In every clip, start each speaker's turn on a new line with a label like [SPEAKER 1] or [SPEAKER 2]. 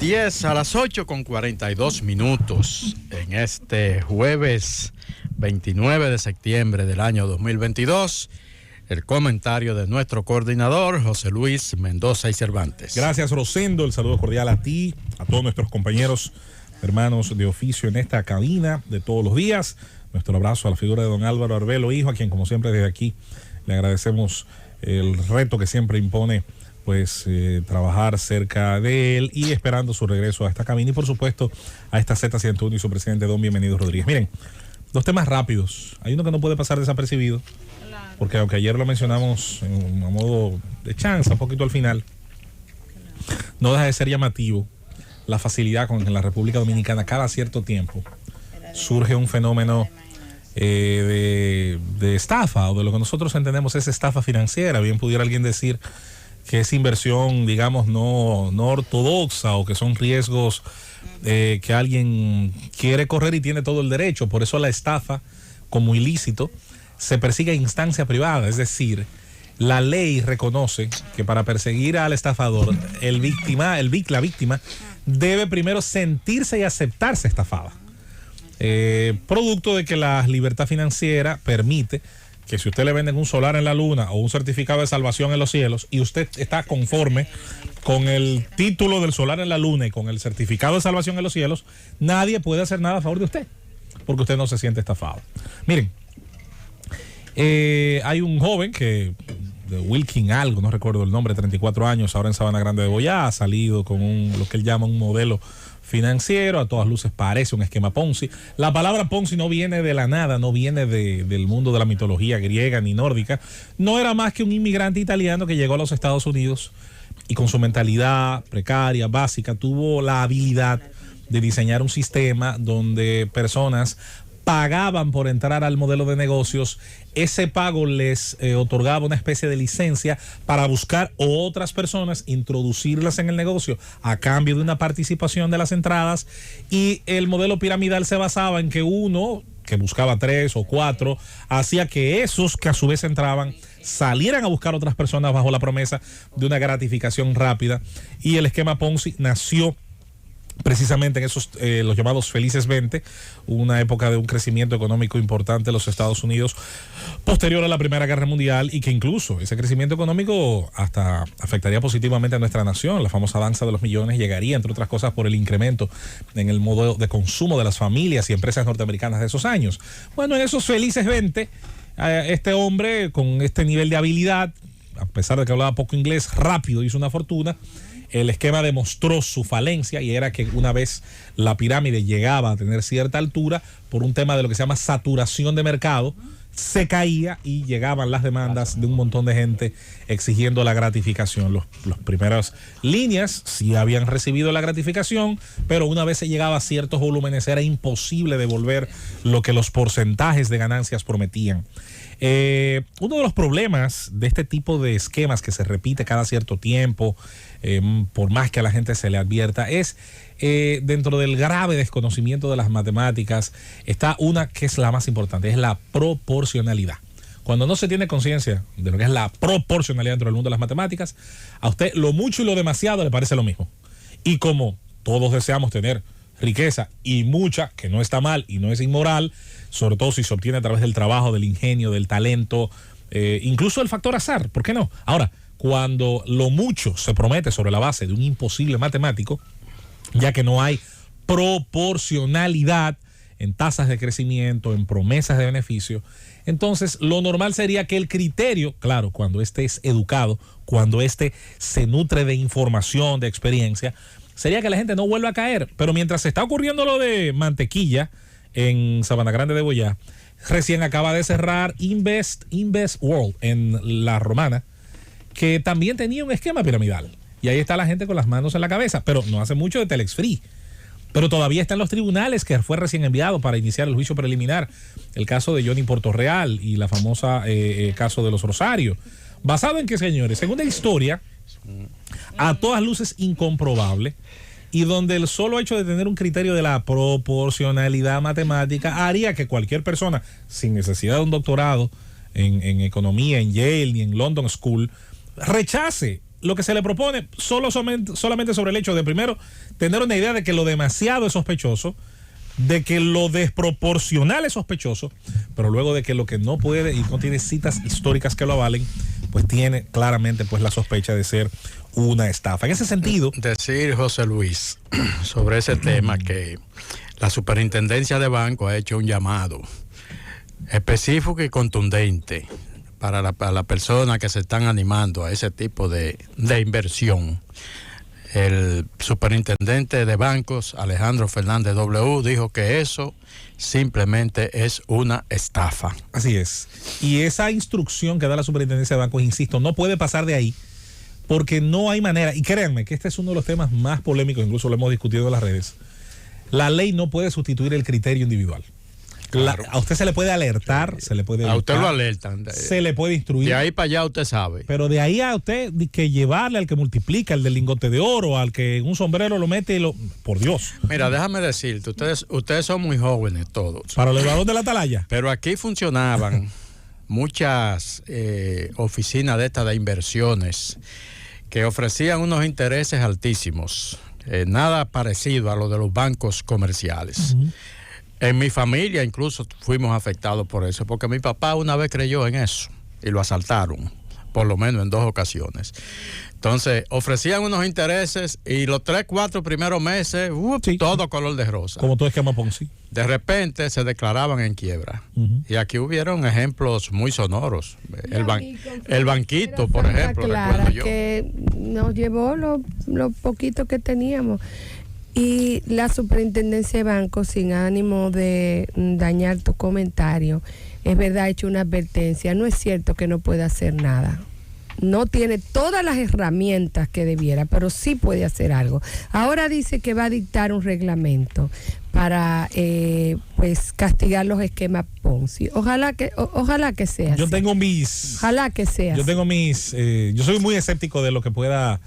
[SPEAKER 1] 10 a las 8:42 en este jueves 29 de septiembre del año 2022. El comentario de nuestro coordinador, José Luis Mendoza y Cervantes.
[SPEAKER 2] Gracias, Rosendo. El saludo cordial a ti, a todos nuestros compañeros, hermanos de oficio en esta cabina de todos los días. Nuestro abrazo a la figura de don Álvaro Arbelo, hijo, a quien como siempre desde aquí le agradecemos el reto que siempre impone, pues trabajar cerca de él y esperando su regreso a esta cabina y por supuesto a esta Z101 y su presidente don Bienvenido Rodríguez. Miren, dos temas rápidos. Hay uno que no puede pasar desapercibido, porque aunque ayer lo mencionamos a modo de chanza, un poquito al final, no deja de ser llamativo la facilidad con que en la República Dominicana cada cierto tiempo surge un fenómeno de estafa, o de lo que nosotros entendemos es estafa financiera. Bien pudiera alguien decir que es inversión, digamos, no ortodoxa, o que son riesgos que alguien quiere correr y tiene todo el derecho. Por eso la estafa, como ilícito, se persigue a instancia privada. Es decir, la ley reconoce que para perseguir al estafador, la víctima debe primero sentirse y aceptarse estafada. Producto de que la libertad financiera permite que si usted le venden un solar en la luna o un certificado de salvación en los cielos y usted está conforme con el título del solar en la luna y con el certificado de salvación en los cielos, nadie puede hacer nada a favor de usted, porque usted no se siente estafado. Miren, hay un joven de Wilkin algo, no recuerdo el nombre, 34 años, ahora en Sabana Grande de Boyá, ha salido con lo que él llama un modelo financiero, a todas luces parece un esquema Ponzi. La palabra Ponzi no viene de la nada, no viene del mundo de la mitología griega ni nórdica. No era más que un inmigrante italiano que llegó a los Estados Unidos y con su mentalidad precaria, básica, tuvo la habilidad de diseñar un sistema donde personas pagaban por entrar al modelo de negocios. Ese pago les otorgaba una especie de licencia para buscar otras personas, introducirlas en el negocio a cambio de una participación de las entradas, y el modelo piramidal se basaba en que uno que buscaba 3 o 4 hacía que esos que a su vez entraban salieran a buscar otras personas bajo la promesa de una gratificación rápida, y el esquema Ponzi nació precisamente en esos los llamados felices 20, una época de un crecimiento económico importante en los Estados Unidos posterior a la Primera Guerra Mundial, y que incluso ese crecimiento económico hasta afectaría positivamente a nuestra nación. La famosa danza de los millones llegaría, entre otras cosas, por el incremento en el modo de consumo de las familias y empresas norteamericanas de esos años. Bueno, en esos felices 20, este hombre con este nivel de habilidad, a pesar de que hablaba poco inglés, rápido hizo una fortuna. El esquema demostró su falencia, y era que una vez la pirámide llegaba a tener cierta altura, por un tema de lo que se llama saturación de mercado, se caía y llegaban las demandas de un montón de gente exigiendo la gratificación. Las primeras líneas sí habían recibido la gratificación, pero una vez se llegaba a ciertos volúmenes era imposible devolver lo que los porcentajes de ganancias prometían. Uno de los problemas de este tipo de esquemas que se repite cada cierto tiempo, por más que a la gente se le advierta, es dentro del grave desconocimiento de las matemáticas está una que es la más importante, es la proporcionalidad. Cuando no se tiene conciencia de lo que es la proporcionalidad dentro del mundo de las matemáticas, a usted lo mucho y lo demasiado le parece lo mismo. Y como todos deseamos tener riqueza y mucha, que no está mal y no es inmoral, sobre todo si se obtiene a través del trabajo, del ingenio, del talento, incluso el factor azar, ¿por qué no? Ahora, cuando lo mucho se promete sobre la base de un imposible matemático, ya que no hay proporcionalidad en tasas de crecimiento, en promesas de beneficio, entonces lo normal sería que el criterio, claro, cuando éste es educado, cuando éste se nutre de información, de experiencia, sería que la gente no vuelva a caer. Pero mientras se está ocurriendo lo de Mantequilla en Sabana Grande de Boyá, recién acaba de cerrar Invest World en La Romana, que también tenía un esquema piramidal. Y ahí está la gente con las manos en la cabeza, pero no hace mucho de Telex Free. Pero todavía está en los tribunales, que fue recién enviado para iniciar el juicio preliminar, el caso de Johnny Portorreal y la famosa caso de los Rosarios. Basado en que, señores, según la historia, a todas luces incomprobable, y donde el solo hecho de tener un criterio de la proporcionalidad matemática haría que cualquier persona, sin necesidad de un doctorado en economía, en Yale ni en London School, rechace lo que se le propone solamente sobre el hecho de, primero, tener una idea de que lo demasiado es sospechoso, de que lo desproporcional es sospechoso, pero luego de que lo que no puede y no tiene citas históricas que lo avalen, pues tiene claramente pues la sospecha de ser una estafa. En ese sentido...
[SPEAKER 1] Decir, José Luis, sobre ese tema, que la Superintendencia de Banco ha hecho un llamado específico y contundente para la persona que se están animando a ese tipo de inversión. El superintendente de bancos, Alejandro Fernández W., dijo que eso simplemente es una estafa.
[SPEAKER 2] Así es. Y esa instrucción que da la superintendencia de bancos, insisto, no puede pasar de ahí, porque no hay manera. Y créanme que este es uno de los temas más polémicos, incluso lo hemos discutido en las redes. La ley no puede sustituir el criterio individual. Claro. A usted se le puede alertar, se le puede educar,
[SPEAKER 1] a usted lo alertan,
[SPEAKER 2] se le puede instruir.
[SPEAKER 1] De ahí para allá usted sabe.
[SPEAKER 2] Pero de ahí a usted que llevarle al que multiplica, al del lingote de oro, al que un sombrero lo mete y lo... Por Dios.
[SPEAKER 1] Mira, déjame decirte, ustedes son muy jóvenes todos.
[SPEAKER 2] Para el elevador de la atalaya.
[SPEAKER 1] Pero aquí funcionaban muchas oficinas de estas de inversiones que ofrecían unos intereses altísimos. Nada parecido a lo de los bancos comerciales. Uh-huh. En mi familia incluso fuimos afectados por eso, porque mi papá una vez creyó en eso y lo asaltaron, por lo menos en 2 ocasiones. Entonces, ofrecían unos intereses y los 3-4 primeros meses, sí, todo color de rosa.
[SPEAKER 2] Como todo esquema Ponzi.
[SPEAKER 1] De repente se declaraban en quiebra. Uh-huh. Y aquí hubieron ejemplos muy sonoros. El banquito, por ejemplo, recuerdo yo.
[SPEAKER 3] Que nos llevó lo poquito que teníamos. Y la superintendencia de bancos, sin ánimo de dañar tu comentario, es verdad, ha hecho una advertencia. No es cierto que no puede hacer nada. No tiene todas las herramientas que debiera, pero sí puede hacer algo. Ahora dice que va a dictar un reglamento para pues castigar los esquemas Ponzi. Ojalá que sea.
[SPEAKER 2] Yo tengo mis...
[SPEAKER 3] Ojalá que sea.
[SPEAKER 2] Yo tengo mis... yo soy muy escéptico de lo que pueda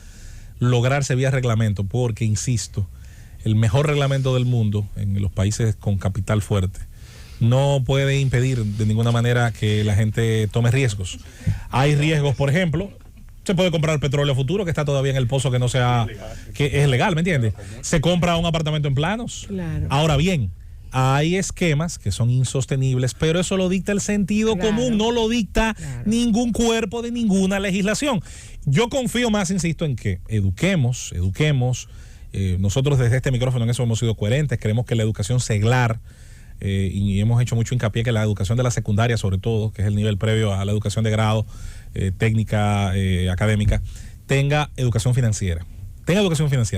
[SPEAKER 2] lograrse vía reglamento, porque, insisto, el mejor reglamento del mundo en los países con capital fuerte no puede impedir de ninguna manera que la gente tome riesgos. Hay riesgos, por ejemplo, se puede comprar petróleo futuro que está todavía en el pozo, que no sea, que es legal, ¿me entiendes? Se compra un apartamento en planos.
[SPEAKER 3] Claro.
[SPEAKER 2] Ahora bien, hay esquemas que son insostenibles, pero eso lo dicta el sentido común, no lo dicta ningún cuerpo de ninguna legislación. Yo confío más, insisto, en que eduquemos. Nosotros desde este micrófono en eso hemos sido coherentes, creemos que la educación seglar, y hemos hecho mucho hincapié que la educación de la secundaria, sobre todo, que es el nivel previo a la educación de grado, técnica, académica, tenga educación financiera.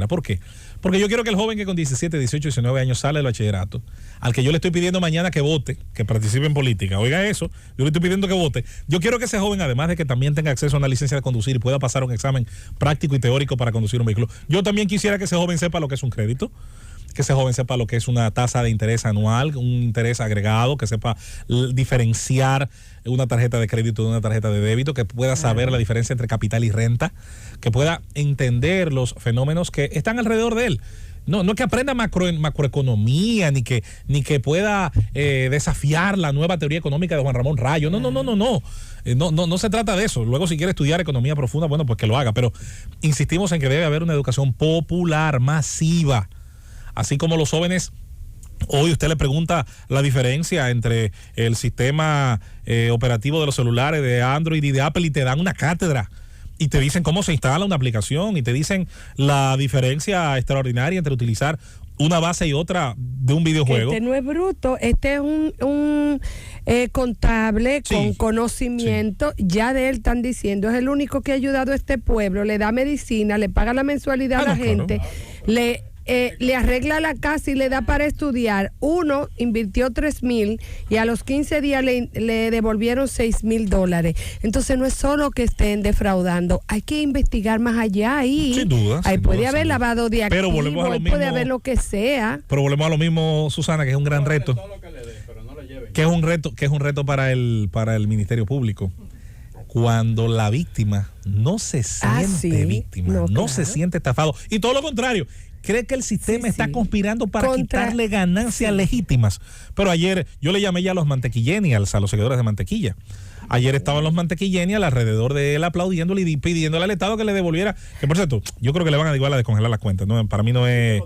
[SPEAKER 2] ¿Por qué? Porque yo quiero que el joven que con 17, 18, 19 años sale del bachillerato, al que yo le estoy pidiendo mañana que vote, que participe en política, oiga eso, yo le estoy pidiendo que vote, yo quiero que ese joven, además de que también tenga acceso a una licencia de conducir y pueda pasar un examen práctico y teórico para conducir un vehículo, yo también quisiera que ese joven sepa lo que es un crédito, que ese joven sepa lo que es una tasa de interés anual, un interés agregado, que sepa diferenciar una tarjeta de crédito de una tarjeta de débito, que pueda saber la diferencia entre capital y renta, que pueda entender los fenómenos que están alrededor de él. No que aprenda macroeconomía, ni que pueda desafiar la nueva teoría económica de Juan Ramón Rayo. No se trata de eso. Luego, si quiere estudiar economía profunda, bueno, pues que lo haga. Pero insistimos en que debe haber una educación popular, masiva. Así como los jóvenes, hoy usted le pregunta la diferencia entre el sistema operativo de los celulares de Android y de Apple y te dan una cátedra y te dicen cómo se instala una aplicación y te dicen la diferencia extraordinaria entre utilizar una base y otra de un videojuego.
[SPEAKER 3] Este no es bruto, este es un contable con conocimiento, ya de él están diciendo, es el único que ha ayudado a este pueblo, le da medicina, le paga la mensualidad a la gente, le arregla la casa y le da para estudiar. Uno invirtió 3,000 y a los 15 días le devolvieron $6,000. Entonces no es solo que estén defraudando, hay que investigar más allá ahí.
[SPEAKER 2] Sin duda.
[SPEAKER 3] Ahí puede haber lavado de activos, puede haber lo que sea.
[SPEAKER 2] Pero volvemos a lo mismo, Susana, que es un gran reto. Que es un reto para el Ministerio Público. Cuando la víctima no se siente víctima, no se siente estafado. Y todo lo contrario, cree que el sistema está
[SPEAKER 3] sí.
[SPEAKER 2] conspirando para quitarle ganancias legítimas. Pero ayer yo le llamé ya a los mantequillenials, a los seguidores de mantequilla. Ayer estaban los mantequillenials alrededor de él aplaudiéndole y pidiéndole al Estado que le devolviera. Que por cierto, yo creo que le van a igual a descongelar las cuentas. ¿No? Para mí no es.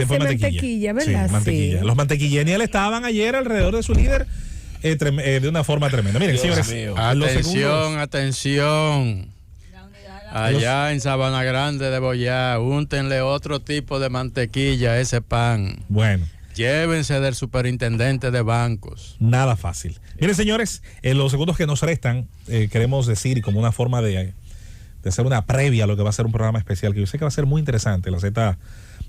[SPEAKER 3] Mantequilla, ¿verdad?
[SPEAKER 2] Sí, mantequilla. Los mantequillenials estaban ayer alrededor de su líder de una forma tremenda. Miren, señores.
[SPEAKER 1] Atención. Allá en Sabana Grande de Boyá, úntenle otro tipo de mantequilla a ese pan.
[SPEAKER 2] Bueno.
[SPEAKER 1] Llévense del superintendente de bancos.
[SPEAKER 2] Nada fácil. Miren, señores, en los segundos que nos restan, queremos decir, como una forma de hacer una previa a lo que va a ser un programa especial, que yo sé que va a ser muy interesante. La Z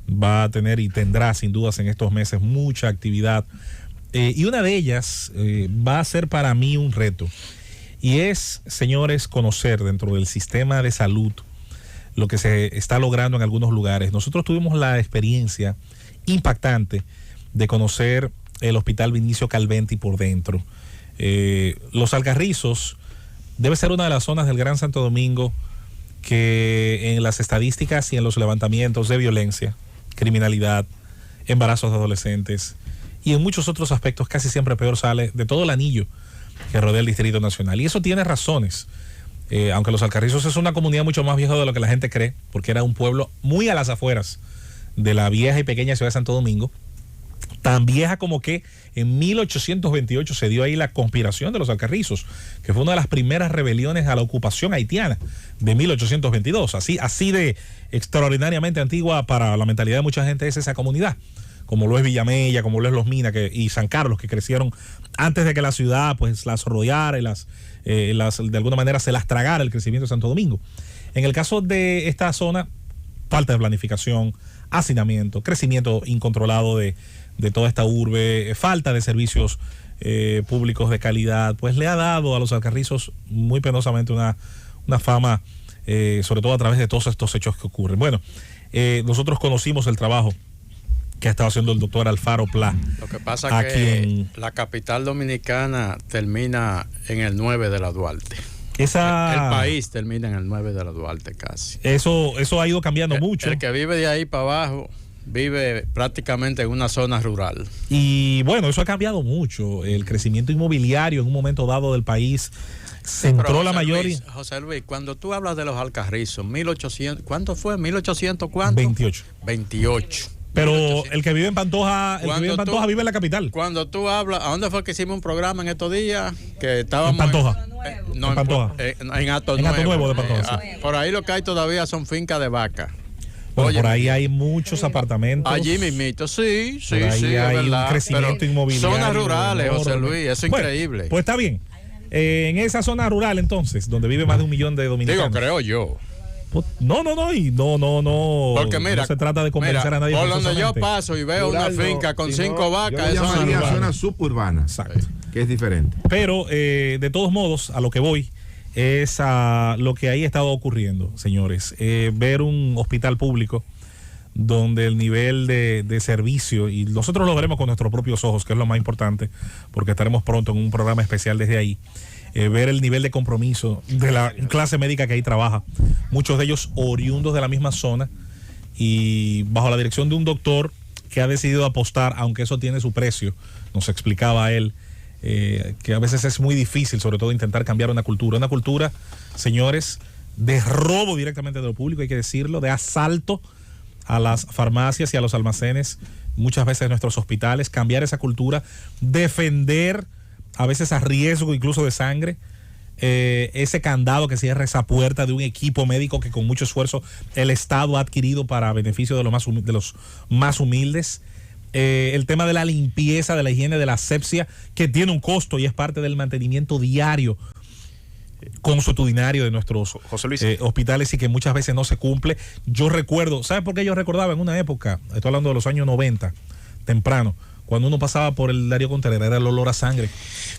[SPEAKER 2] va a tener y tendrá, sin dudas, en estos meses mucha actividad. Y una de ellas va a ser para mí un reto. Y es, señores, conocer dentro del sistema de salud lo que se está logrando en algunos lugares. Nosotros tuvimos la experiencia impactante de conocer el Hospital Vinicio Calventi por dentro. Los Alcarrizos debe ser una de las zonas del Gran Santo Domingo que en las estadísticas y en los levantamientos de violencia, criminalidad, embarazos de adolescentes y en muchos otros aspectos casi siempre peor sale de todo el anillo que rodea el Distrito Nacional. Y eso tiene razones. Aunque Los Alcarrizos es una comunidad mucho más vieja de lo que la gente cree, porque era un pueblo muy a las afueras de la vieja y pequeña ciudad de Santo Domingo, tan vieja como que en 1828 se dio ahí la conspiración de los Alcarrizos, que fue una de las primeras rebeliones a la ocupación haitiana de 1822. Así de extraordinariamente antigua para la mentalidad de mucha gente es esa comunidad, como lo es Villamella, como lo es Los Minas y San Carlos, que crecieron antes de que la ciudad pues las rodeara y de alguna manera se las tragara el crecimiento de Santo Domingo. En el caso de esta zona, falta de planificación, hacinamiento, crecimiento incontrolado de toda esta urbe, falta de servicios públicos de calidad, pues le ha dado a los Alcarrizos muy penosamente una fama, sobre todo a través de todos estos hechos que ocurren. Bueno, nosotros conocimos el trabajo que ha estado haciendo el doctor Alfaro Pla.
[SPEAKER 1] Lo que pasa es que la capital dominicana termina en el 9 de la Duarte. El país termina en el 9 de la Duarte casi.
[SPEAKER 2] Eso ha ido cambiando mucho.
[SPEAKER 1] El que vive de ahí para abajo vive prácticamente en una zona rural.
[SPEAKER 2] Y bueno, eso ha cambiado mucho. El crecimiento inmobiliario en un momento dado del país centró la mayoría.
[SPEAKER 1] José Luis, cuando tú hablas de los Alcarrizos, 1800, ¿cuánto fue? 1800 ¿cuánto?
[SPEAKER 2] 28. Pero el que vive en Pantoja, vive en la capital.
[SPEAKER 1] Cuando tú hablas, ¿a dónde fue que hicimos un programa en estos días? Que estábamos
[SPEAKER 2] en Pantoja.
[SPEAKER 1] En Pantoja. En Ato
[SPEAKER 2] Nuevo de Pantoja.
[SPEAKER 1] Por ahí lo que hay todavía son fincas de vaca.
[SPEAKER 2] Bueno, oye, por ahí hay muchos apartamentos.
[SPEAKER 1] Allí mismito, sí,
[SPEAKER 2] hay
[SPEAKER 1] verdad,
[SPEAKER 2] un crecimiento inmobiliario.
[SPEAKER 1] Zonas rurales, José Luis, eso es increíble.
[SPEAKER 2] Pues está bien. En esa zona rural, entonces, donde vive más de 1 millón de dominicanos.
[SPEAKER 1] Digo, creo yo.
[SPEAKER 2] No.
[SPEAKER 1] Porque mira,
[SPEAKER 2] no se trata de convencer a nadie.
[SPEAKER 1] Por donde yo paso y veo una finca con 5 vacas,
[SPEAKER 4] eso es una zona suburbana.
[SPEAKER 2] Exacto.
[SPEAKER 4] Que es diferente.
[SPEAKER 2] Pero, de todos modos, a lo que voy es a lo que ahí ha estado ocurriendo, señores. Ver un hospital público donde el nivel de servicio, y nosotros lo veremos con nuestros propios ojos, que es lo más importante, porque estaremos pronto en un programa especial desde ahí. Ver el nivel de compromiso de la clase médica que ahí trabaja, muchos de ellos oriundos de la misma zona y bajo la dirección de un doctor que ha decidido apostar, aunque eso tiene su precio, nos explicaba él, que a veces es muy difícil, sobre todo intentar cambiar una cultura, señores, de robo directamente de lo público, hay que decirlo, de asalto a las farmacias y a los almacenes, muchas veces nuestros hospitales, cambiar esa cultura, defender a veces a riesgo incluso de sangre, ese candado que cierra esa puerta de un equipo médico que con mucho esfuerzo el Estado ha adquirido para beneficio de los más humildes, el tema de la limpieza, de la higiene, de la asepsia, que tiene un costo y es parte del mantenimiento diario consuetudinario de nuestros hospitales y que muchas veces no se cumple. Yo recuerdo, ¿sabe por qué yo recordaba en una época? Estoy hablando de los años 90, temprano, cuando uno pasaba por el Darío Contreras, era el olor a sangre.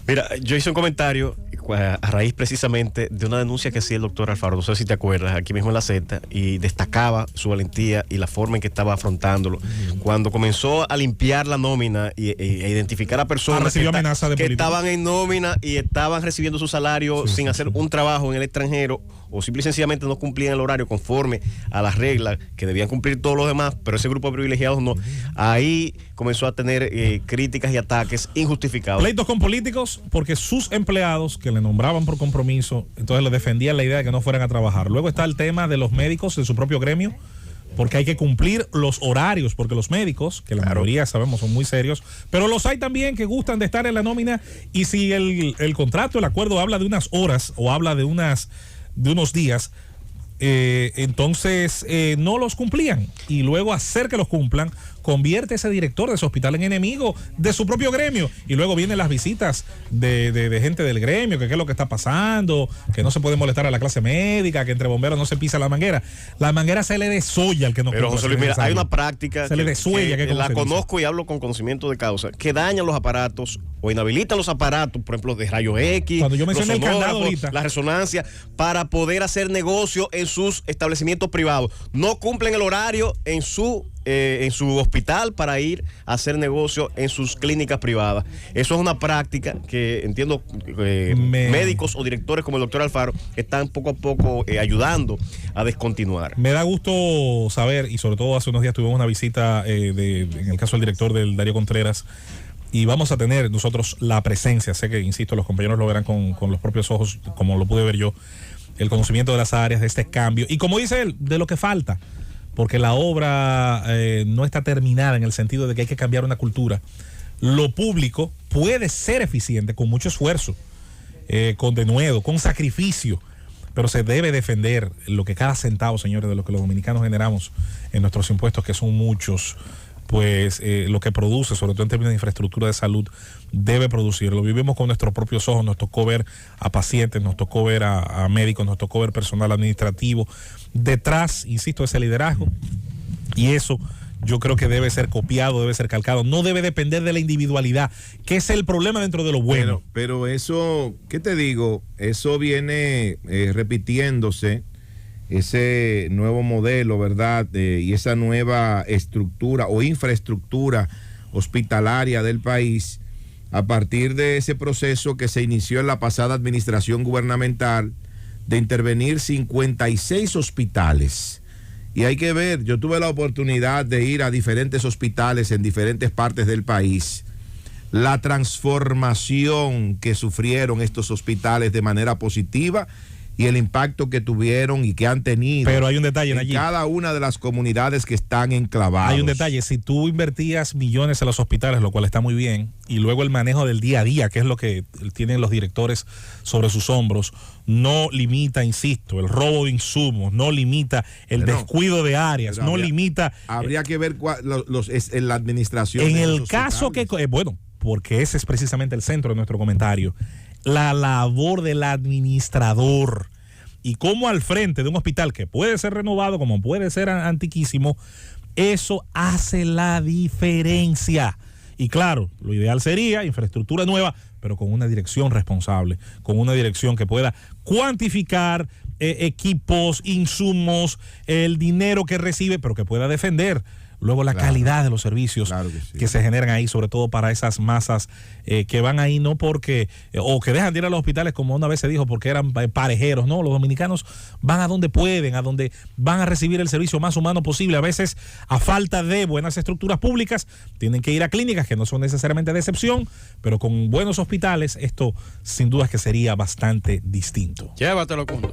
[SPEAKER 5] Mira, yo hice un comentario a raíz precisamente de una denuncia que hacía el doctor Alfaro, no sé si te acuerdas, aquí mismo en la Z, y destacaba su valentía y la forma en que estaba afrontándolo. Cuando comenzó a limpiar la nómina e identificar a personas que estaban en nómina y estaban recibiendo su salario sin hacer un trabajo en el extranjero o simple y sencillamente no cumplían el horario conforme a las reglas que debían cumplir todos los demás, pero ese grupo de privilegiados no. Ahí comenzó a tener críticas y ataques injustificados.
[SPEAKER 2] Pleitos con políticos porque sus empleados que le nombraban por compromiso, entonces le defendían la idea de que no fueran a trabajar. Luego está el tema de los médicos de su propio gremio, porque hay que cumplir los horarios, porque los médicos, que la mayoría sabemos son muy serios, pero los hay también que gustan de estar en la nómina, y si el contrato, el acuerdo habla de unas horas o habla de unos días, entonces no los cumplían, y luego hacer que los cumplan convierte a ese director de ese hospital en enemigo de su propio gremio, y luego vienen las visitas de gente del gremio, que qué es lo que está pasando, que no se puede molestar a la clase médica, que entre bomberos no se pisa la manguera se le desolla al que no.
[SPEAKER 5] Pero José Luis, mira, hay una práctica
[SPEAKER 2] se le desuella,
[SPEAKER 5] que la conozco y hablo con conocimiento de causa, que dañan los aparatos o inhabilitan los aparatos, por ejemplo, de rayos X,
[SPEAKER 2] cuando yo mencioné el candado ahorita,
[SPEAKER 5] la resonancia, para poder hacer negocio en sus establecimientos privados. No cumplen el horario en su hospital para ir a hacer negocio en sus clínicas privadas. Eso es una práctica que entiendo médicos o directores como el doctor Alfaro están poco a poco ayudando a descontinuar.
[SPEAKER 2] Me da gusto saber, y sobre todo hace unos días tuvimos una visita en el caso del director del Darío Contreras, y vamos a tener nosotros la presencia, sé que, insisto, los compañeros lo verán con los propios ojos, como lo pude ver yo, el conocimiento de las áreas, de este cambio, y como dice él, de lo que falta, porque la obra no está terminada en el sentido de que hay que cambiar una cultura. Lo público puede ser eficiente con mucho esfuerzo, con denuedo, con sacrificio, pero se debe defender lo que cada centavo, señores, de lo que los dominicanos generamos en nuestros impuestos, que son muchos, pues lo que produce, sobre todo en términos de infraestructura de salud, debe producir. Lo vivimos con nuestros propios ojos, nos tocó ver a pacientes, nos tocó ver a médicos, nos tocó ver personal administrativo. Detrás, insisto, ese liderazgo, y eso yo creo que debe ser copiado, debe ser calcado, no debe depender de la individualidad, que es el problema dentro de lo bueno.
[SPEAKER 4] Pero eso, ¿qué te digo? Eso viene repitiéndose, ese nuevo modelo, ¿verdad? Y esa nueva estructura o infraestructura hospitalaria del país, a partir de ese proceso que se inició en la pasada administración gubernamental de intervenir 56 hospitales. Y hay que ver, yo tuve la oportunidad de ir a diferentes hospitales en diferentes partes del país, la transformación que sufrieron estos hospitales de manera positiva y el impacto que tuvieron y que han tenido.
[SPEAKER 2] Pero hay un detalle
[SPEAKER 4] en cada una de las comunidades que están enclavadas.
[SPEAKER 2] Hay un detalle, si tú invertías millones en los hospitales, lo cual está muy bien, y luego el manejo del día a día, que es lo que tienen los directores sobre sus hombros, no limita, insisto, el robo de insumos, no limita el descuido de áreas, no limita...
[SPEAKER 4] Habría que ver en la administración.
[SPEAKER 2] En el caso que... bueno, porque ese es precisamente el centro de nuestro comentario. La labor del administrador, y cómo al frente de un hospital que puede ser renovado, como puede ser antiquísimo, eso hace la diferencia. Y claro, lo ideal sería infraestructura nueva, pero con una dirección responsable, con una dirección que pueda cuantificar equipos, insumos, el dinero que recibe, pero que pueda defender luego la calidad de los servicios que se generan ahí, sobre todo para esas masas que van ahí no porque, o que dejan de ir a los hospitales, como una vez se dijo, porque eran parejeros. No, los dominicanos van a donde pueden, a donde van a recibir el servicio más humano posible. A veces, a falta de buenas estructuras públicas, tienen que ir a clínicas que no son necesariamente de excepción, pero con buenos hospitales, esto sin duda es que sería bastante distinto.
[SPEAKER 1] Llévatelo, Cundo.